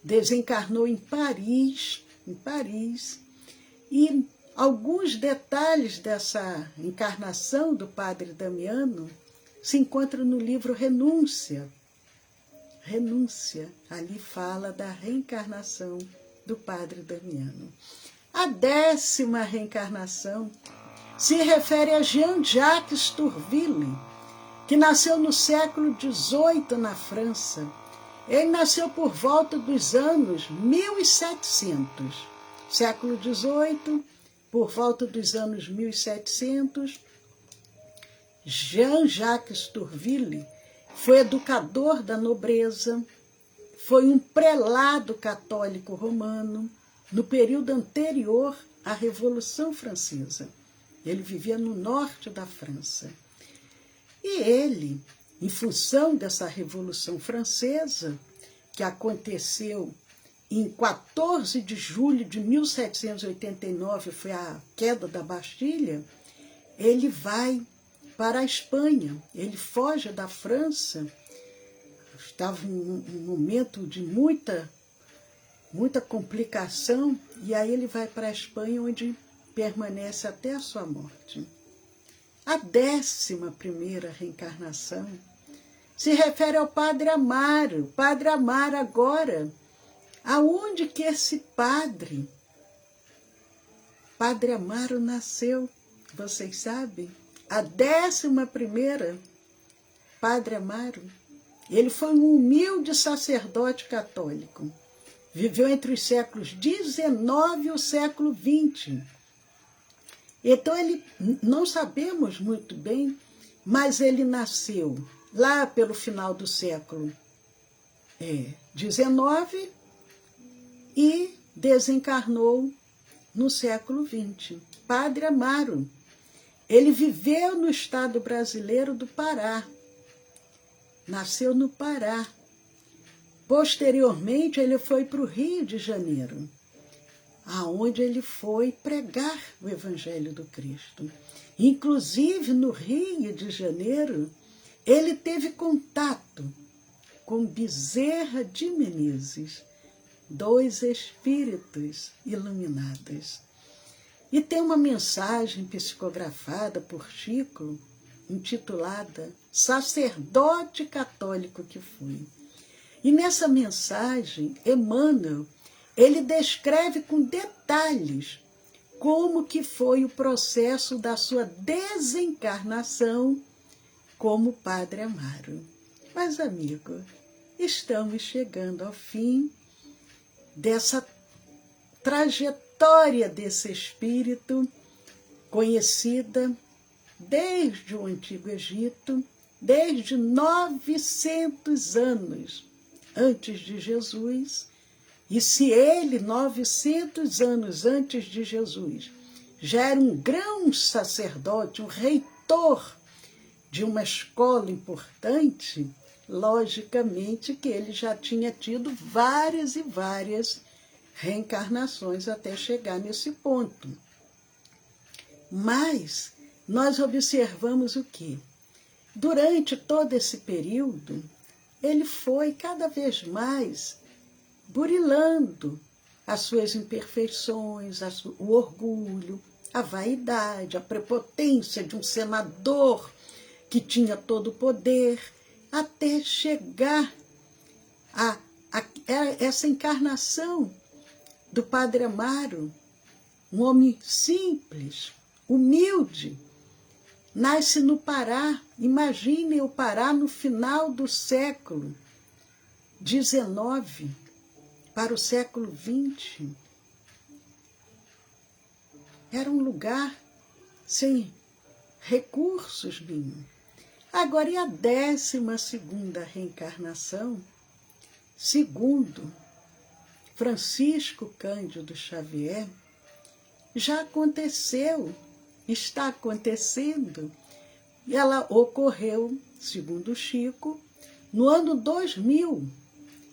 desencarnou em Paris, e alguns detalhes dessa encarnação do Padre Damiano se encontram no livro Renúncia. Ali fala da reencarnação do Padre Damiano. A 10ª reencarnação se refere a Jean-Jacques Tourville, que nasceu no século XVIII na França. Ele nasceu por volta dos anos 1700. Século XVIII, por volta dos anos 1700, Jean-Jacques Tourville foi educador da nobreza, foi um prelado católico romano no período anterior à Revolução Francesa. Ele vivia no norte da França. E ele, em função dessa Revolução Francesa, que aconteceu em 14 de julho de 1789, foi a queda da Bastilha, ele vai para a Espanha. Ele foge da França, estava em um momento de muita complicação, e aí ele vai para a Espanha, onde permanece até a sua morte. A 11ª reencarnação se refere ao Padre Amaro. Padre Amaro agora, aonde que esse Padre Amaro nasceu? Vocês sabem? A 11ª Padre Amaro Ele foi um humilde sacerdote católico. Viveu entre os séculos XIX e o século XX. Então, ele, não sabemos muito bem, mas ele nasceu lá pelo final do século XIX e desencarnou no século XX. Padre Amaro. Ele viveu no estado brasileiro do Pará. Nasceu no Pará. Posteriormente, ele foi para o Rio de Janeiro, aonde ele foi pregar o Evangelho do Cristo. Inclusive, no Rio de Janeiro, ele teve contato com Bezerra de Menezes, dois espíritos iluminados. E tem uma mensagem psicografada por Chico, intitulada Sacerdote Católico que Fui. E nessa mensagem, Emmanuel, ele descreve com detalhes como que foi o processo da sua desencarnação como Padre Amaro. Mas, amigo, estamos chegando ao fim dessa trajetória desse espírito conhecida desde o Antigo Egito, desde 900 anos antes de Jesus. E se ele, 900 anos antes de Jesus, já era um grão sacerdote, um reitor de uma escola importante, logicamente que ele já tinha tido várias e várias reencarnações até chegar nesse ponto. Mas nós observamos o quê? Durante todo esse período, ele foi cada vez mais burilando as suas imperfeições, o orgulho, a vaidade, a prepotência de um senador que tinha todo o poder, até chegar a essa encarnação do Padre Amaro, um homem simples, humilde, nasce no Pará. Imaginem o Pará no final do século XIX para o século XX. Era um lugar sem recursos nenhum. Agora, e a 12ª reencarnação, segundo Francisco Cândido Xavier, já aconteceu, está acontecendo. E ela ocorreu, segundo Chico, no ano 2000,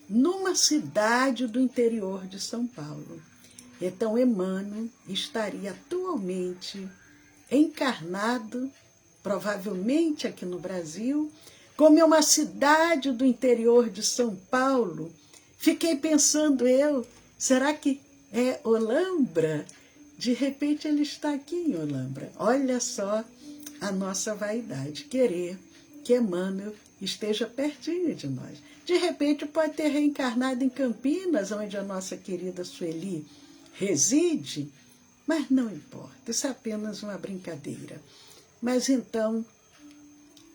numa cidade do interior de São Paulo. Então, Emmanuel estaria atualmente encarnado, provavelmente aqui no Brasil, como é uma cidade do interior de São Paulo. Fiquei pensando será que é Olambra? De repente ele está aqui em Olambra. Olha só a nossa vaidade, querer que Emmanuel esteja pertinho de nós. De repente pode ter reencarnado em Campinas, onde a nossa querida Sueli reside, mas não importa, isso é apenas uma brincadeira. Mas então,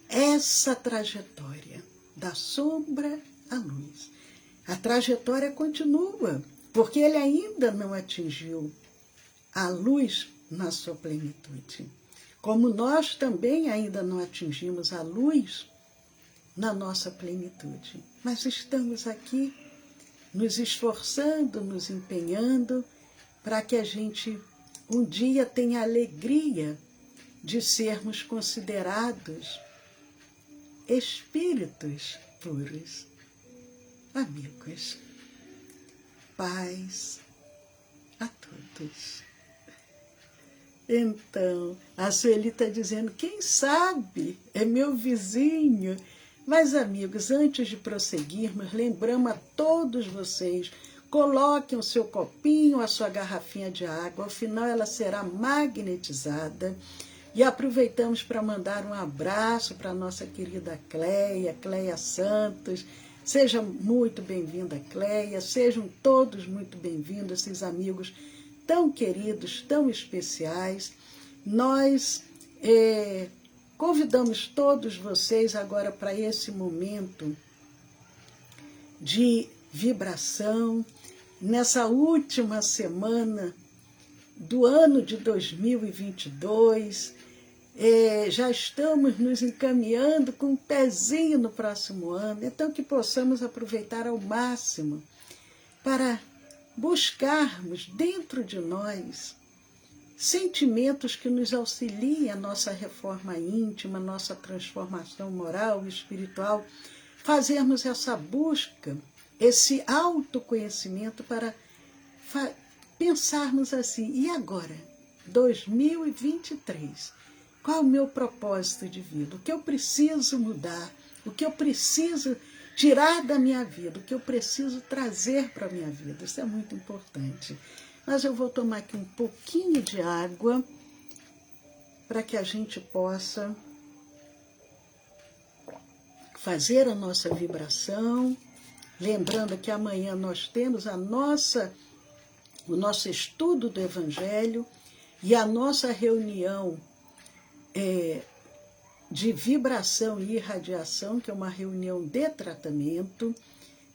essa trajetória da sombra à luz, a trajetória continua, porque ele ainda não atingiu a luz na sua plenitude. Como nós também ainda não atingimos a luz na nossa plenitude. Mas estamos aqui nos esforçando, nos empenhando para que a gente um dia tenha a alegria de sermos considerados espíritos puros. Amigos, paz a todos. Então, a Sueli está dizendo, quem sabe, é meu vizinho. Mas, amigos, antes de prosseguirmos, lembramos a todos vocês, coloquem o seu copinho, a sua garrafinha de água, ao final ela será magnetizada. E aproveitamos para mandar um abraço para a nossa querida Cleia Santos. Seja muito bem-vinda, Cleia, sejam todos muito bem-vindos, esses amigos tão queridos, tão especiais. Nós convidamos todos vocês agora para esse momento de vibração. Nessa última semana do ano de 2022, já estamos nos encaminhando com um pezinho no próximo ano, então que possamos aproveitar ao máximo para buscarmos dentro de nós sentimentos que nos auxiliem a nossa reforma íntima, a nossa transformação moral e espiritual, fazermos essa busca, esse autoconhecimento para pensarmos assim, e agora, 2023, qual é o meu propósito de vida? O que eu preciso mudar? O que eu preciso tirar da minha vida? O que eu preciso trazer para a minha vida? Isso é muito importante. Mas eu vou tomar aqui um pouquinho de água para que a gente possa fazer a nossa vibração. Lembrando que amanhã nós temos o nosso estudo do Evangelho e a nossa reunião de vibração e irradiação, que é uma reunião de tratamento.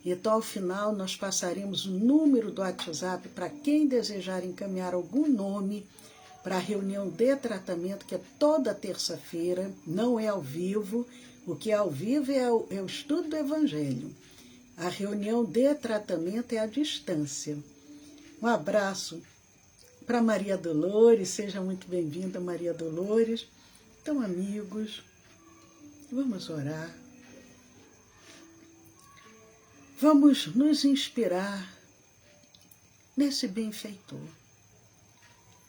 Então, ao final, nós passaremos o número do WhatsApp para quem desejar encaminhar algum nome para a reunião de tratamento, que é toda terça-feira, não é ao vivo. O que é ao vivo é o estudo do Evangelho. A reunião de tratamento é à distância. Um abraço para Maria Dolores, seja muito bem-vinda, Maria Dolores. Então, amigos, vamos orar. Vamos nos inspirar nesse benfeitor,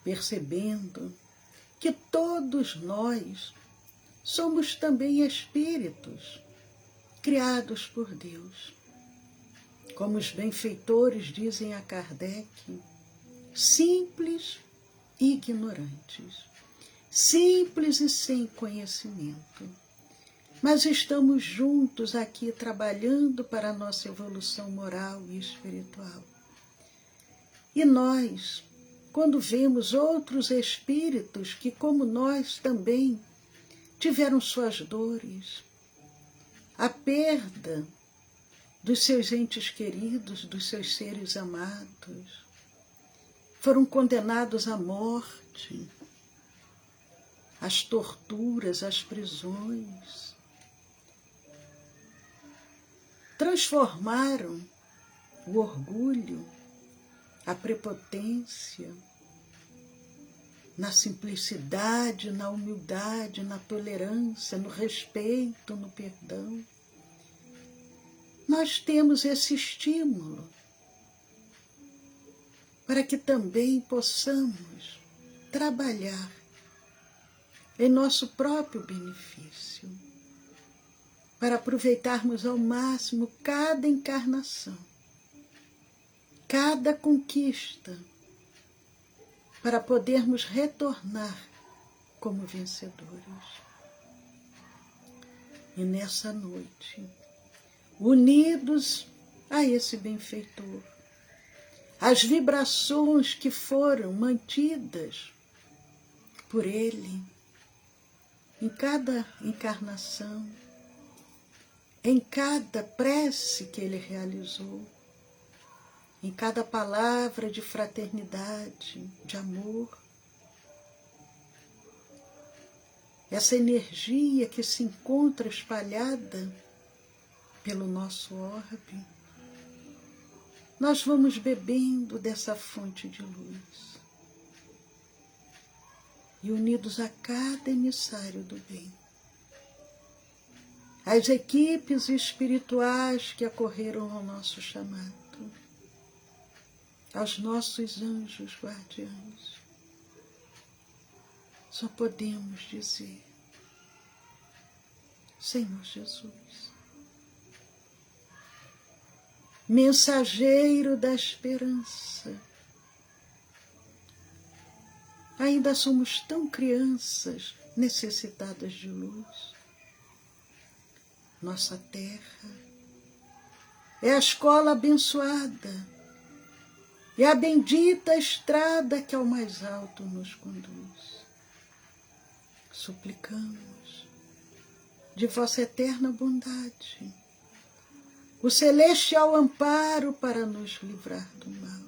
percebendo que todos nós somos também espíritos criados por Deus. Como os benfeitores dizem a Kardec, simples e ignorantes, simples e sem conhecimento. Mas estamos juntos aqui trabalhando para a nossa evolução moral e espiritual. E nós, quando vemos outros espíritos que, como nós também, tiveram suas dores, a perda dos seus entes queridos, dos seus seres amados, foram condenados à morte, às torturas, às prisões, transformaram o orgulho, a prepotência, na simplicidade, na humildade, na tolerância, no respeito, no perdão. Nós temos esse estímulo para que também possamos trabalhar em nosso próprio benefício, para aproveitarmos ao máximo cada encarnação, cada conquista, para podermos retornar como vencedores. E nessa noite, unidos a esse benfeitor, as vibrações que foram mantidas por ele em cada encarnação, em cada prece que ele realizou, em cada palavra de fraternidade, de amor, essa energia que se encontra espalhada pelo nosso orbe, nós vamos bebendo dessa fonte de luz e unidos a cada emissário do bem, as equipes espirituais que acorreram ao nosso chamado, aos nossos anjos guardiães, só podemos dizer: Senhor Jesus, mensageiro da esperança, ainda somos tão crianças necessitadas de luz. Nossa terra é a escola abençoada, é a bendita estrada que ao mais alto nos conduz. Suplicamos de vossa eterna bondade o celestial amparo para nos livrar do mal.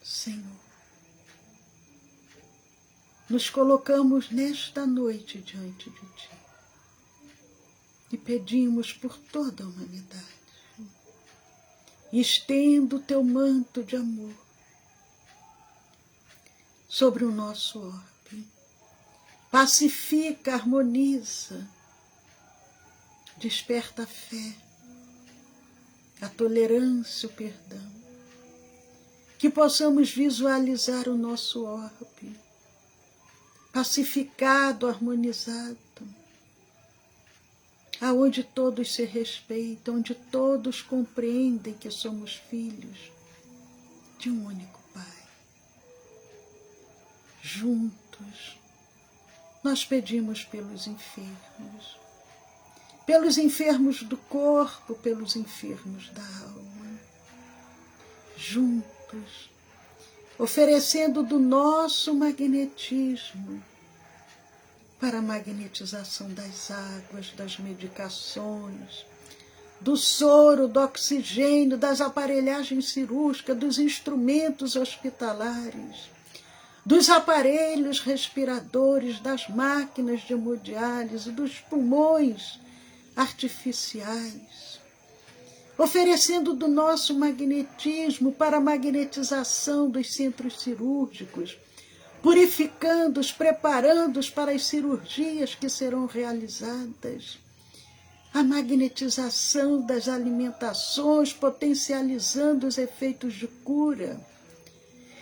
Senhor, nos colocamos nesta noite diante de Ti e pedimos por toda a humanidade. Estenda o Teu manto de amor sobre o nosso orbe. Pacifica, harmoniza, desperta a fé, a tolerância, o perdão. Que possamos visualizar o nosso orbe pacificado, harmonizado, aonde todos se respeitam, onde todos compreendem que somos filhos de um único Pai. Juntos, nós pedimos pelos enfermos do corpo, pelos enfermos da alma. Juntos, oferecendo do nosso magnetismo para a magnetização das águas, das medicações, do soro, do oxigênio, das aparelhagens cirúrgicas, dos instrumentos hospitalares, dos aparelhos respiradores, das máquinas de hemodiálise, dos pulmões artificiais, oferecendo do nosso magnetismo para a magnetização dos centros cirúrgicos, purificando-os, preparando-os para as cirurgias que serão realizadas, a magnetização das alimentações, potencializando os efeitos de cura.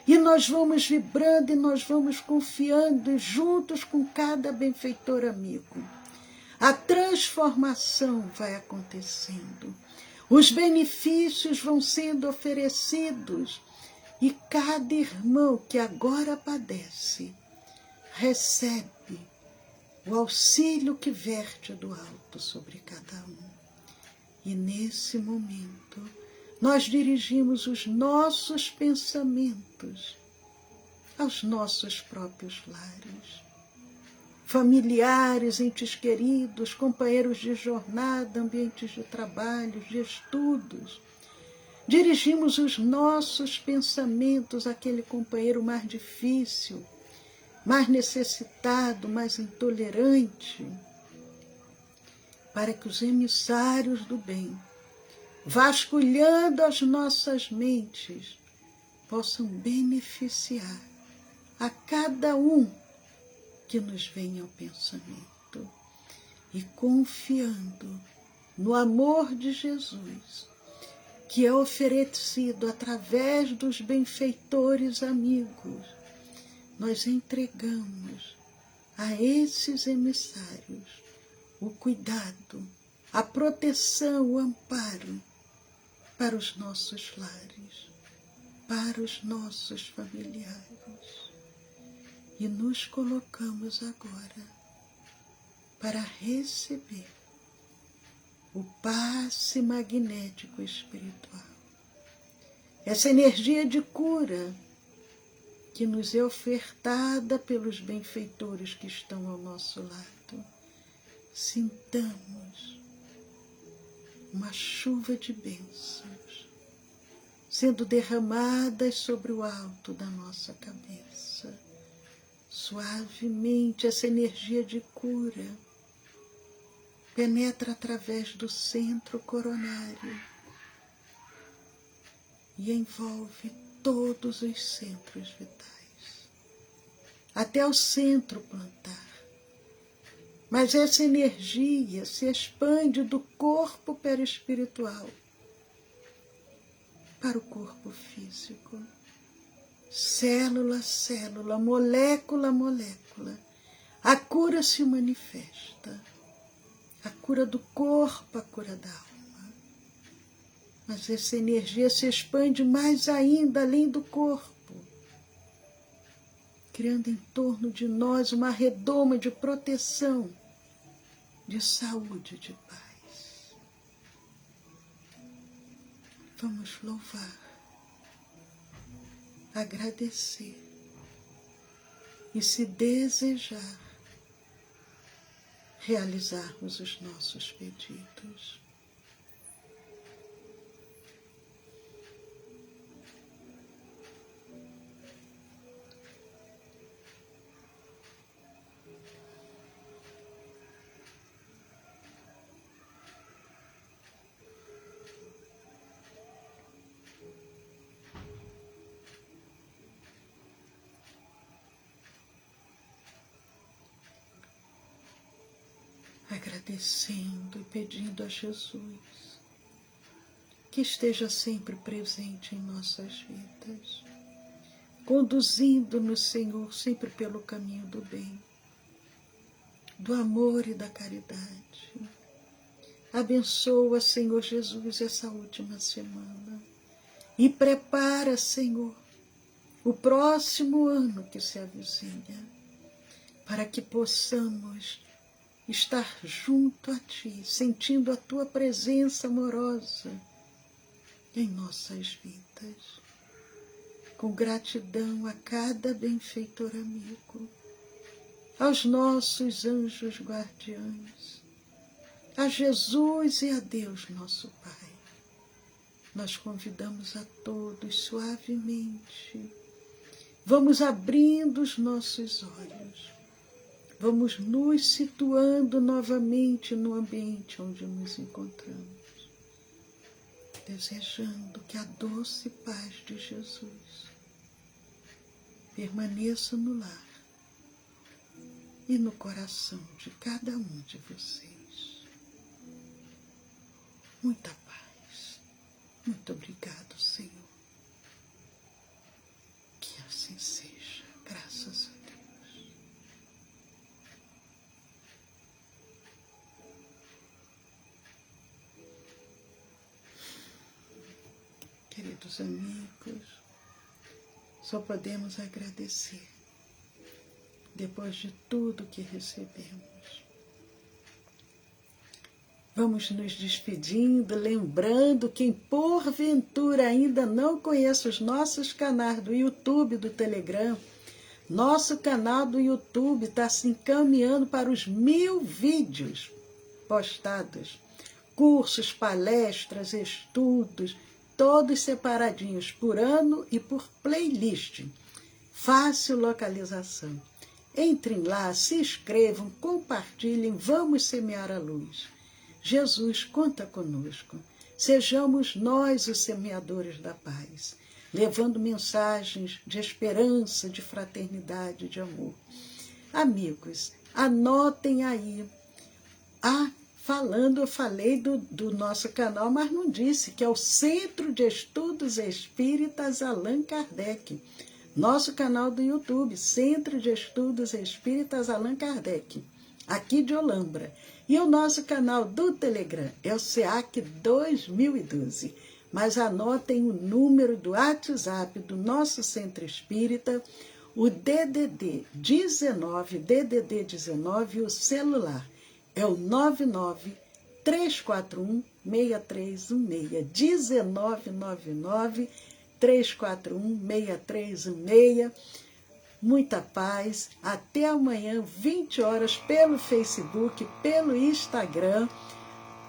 E nós vamos vibrando e nós vamos confiando juntos com cada benfeitor amigo. A transformação vai acontecendo. Os benefícios vão sendo oferecidos e cada irmão que agora padece recebe o auxílio que verte do alto sobre cada um. E nesse momento nós dirigimos os nossos pensamentos aos nossos próprios lares. Familiares, entes queridos, companheiros de jornada, ambientes de trabalho, de estudos. Dirigimos os nossos pensamentos àquele companheiro mais difícil, mais necessitado, mais intolerante, para que os emissários do bem, vasculhando as nossas mentes, possam beneficiar a cada um que nos venha ao pensamento e confiando no amor de Jesus, que é oferecido através dos benfeitores amigos, nós entregamos a esses emissários o cuidado, a proteção, o amparo para os nossos lares, para os nossos familiares. E nos colocamos agora para receber o passe magnético espiritual. Essa energia de cura que nos é ofertada pelos benfeitores que estão ao nosso lado. Sintamos uma chuva de bênçãos sendo derramadas sobre o alto da nossa cabeça. Suavemente essa energia de cura penetra através do centro coronário e envolve todos os centros vitais, até o centro plantar. Mas essa energia se expande do corpo perispiritual para o corpo físico, célula a célula, molécula a molécula. A cura se manifesta, a cura do corpo, a cura da alma. Mas essa energia se expande mais ainda além do corpo, criando em torno de nós uma redoma de proteção, de saúde, de paz. Vamos louvar, agradecer e, se desejar, realizarmos os nossos pedidos. agradecendo e pedindo a Jesus que esteja sempre presente em nossas vidas, conduzindo-nos, Senhor, sempre pelo caminho do bem, do amor e da caridade. Abençoa, Senhor Jesus, essa última semana e prepara, Senhor, o próximo ano que se avizinha, para que possamos estar junto a Ti, sentindo a Tua presença amorosa em nossas vidas, com gratidão a cada benfeitor amigo, aos nossos anjos guardiães, a Jesus e a Deus nosso Pai. Nós convidamos a todos suavemente, vamos abrindo os nossos olhos, vamos nos situando novamente no ambiente onde nos encontramos, desejando que a doce paz de Jesus permaneça no lar e no coração de cada um de vocês. Muita paz. Muito obrigado, Senhor. Que assim seja, graças a Deus. Queridos amigos, só podemos agradecer depois de tudo que recebemos. Vamos nos despedindo, lembrando quem porventura ainda não conhece os nossos canais do YouTube, do Telegram. Nosso canal do YouTube está se encaminhando para os 1000 vídeos postados. Cursos, palestras, estudos, todos separadinhos por ano e por playlist. Fácil localização. Entrem lá, se inscrevam, compartilhem, vamos semear a luz. Jesus conta conosco. Sejamos nós os semeadores da paz, levando mensagens de esperança, de fraternidade, de amor. Amigos, anotem aí. Eu falei do nosso canal, mas não disse, que é o Centro de Estudos Espíritas Allan Kardec. Nosso canal do YouTube, Centro de Estudos Espíritas Allan Kardec, aqui de Olambra. E o nosso canal do Telegram é o SEAC 2012. Mas anotem o número do WhatsApp do nosso Centro Espírita, o DDD 19, e o celular é o 99-341-6316, 1999-341-6316. Muita paz. Até amanhã, 20 horas, pelo Facebook, pelo Instagram,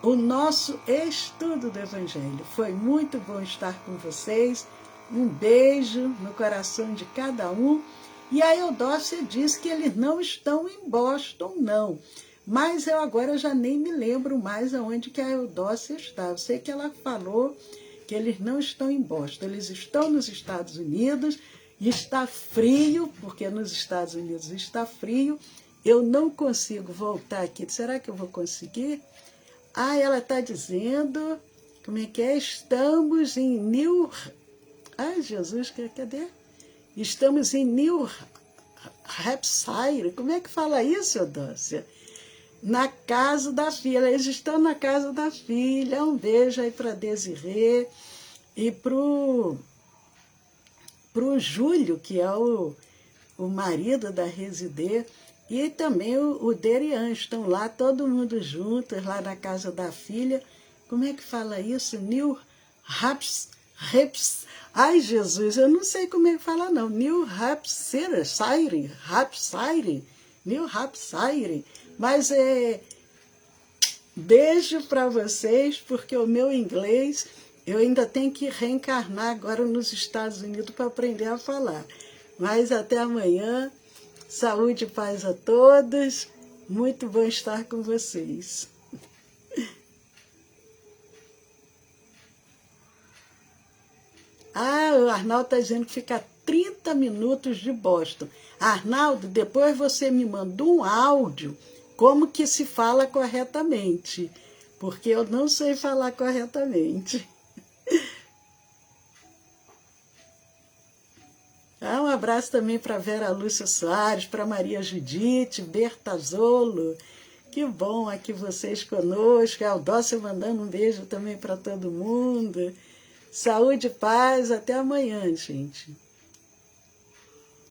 o nosso estudo do Evangelho. Foi muito bom estar com vocês. Um beijo no coração de cada um. E a Eudócia disse que eles não estão em Boston, não. Mas eu agora já nem me lembro mais aonde que a Eudócia está. Eu sei que ela falou que eles não estão em Boston. Eles estão nos Estados Unidos e está frio, porque nos Estados Unidos está frio. Eu não consigo voltar aqui. Será que eu vou conseguir? Ela está dizendo, como é que é? Estamos em New... Jesus, cadê? Estamos em New Hampshire. Como é que fala isso, Eudócia? Na casa da filha. Eles estão na casa da filha. Um beijo aí para Desirê e pro Júlio, que é o marido da Residê, e também o Derian. Estão lá todo mundo juntos, lá na casa da filha. Como é que fala isso? New Hampshire. Jesus, eu não sei como é que fala, não. New Hampshire, New Hampshire. Mas beijo para vocês, porque o meu inglês, eu ainda tenho que reencarnar agora nos Estados Unidos para aprender a falar. Mas até amanhã, saúde e paz a todos, muito bom estar com vocês. O Arnaldo está dizendo que fica 30 minutos de Boston. Arnaldo, depois você me manda um áudio como que se fala corretamente, porque eu não sei falar corretamente. Um abraço também para Vera Lúcia Soares, para Maria Judite, Bertazolo. Que bom aqui vocês conosco. A Aldócia mandando um beijo também para todo mundo. Saúde e paz. Até amanhã, gente.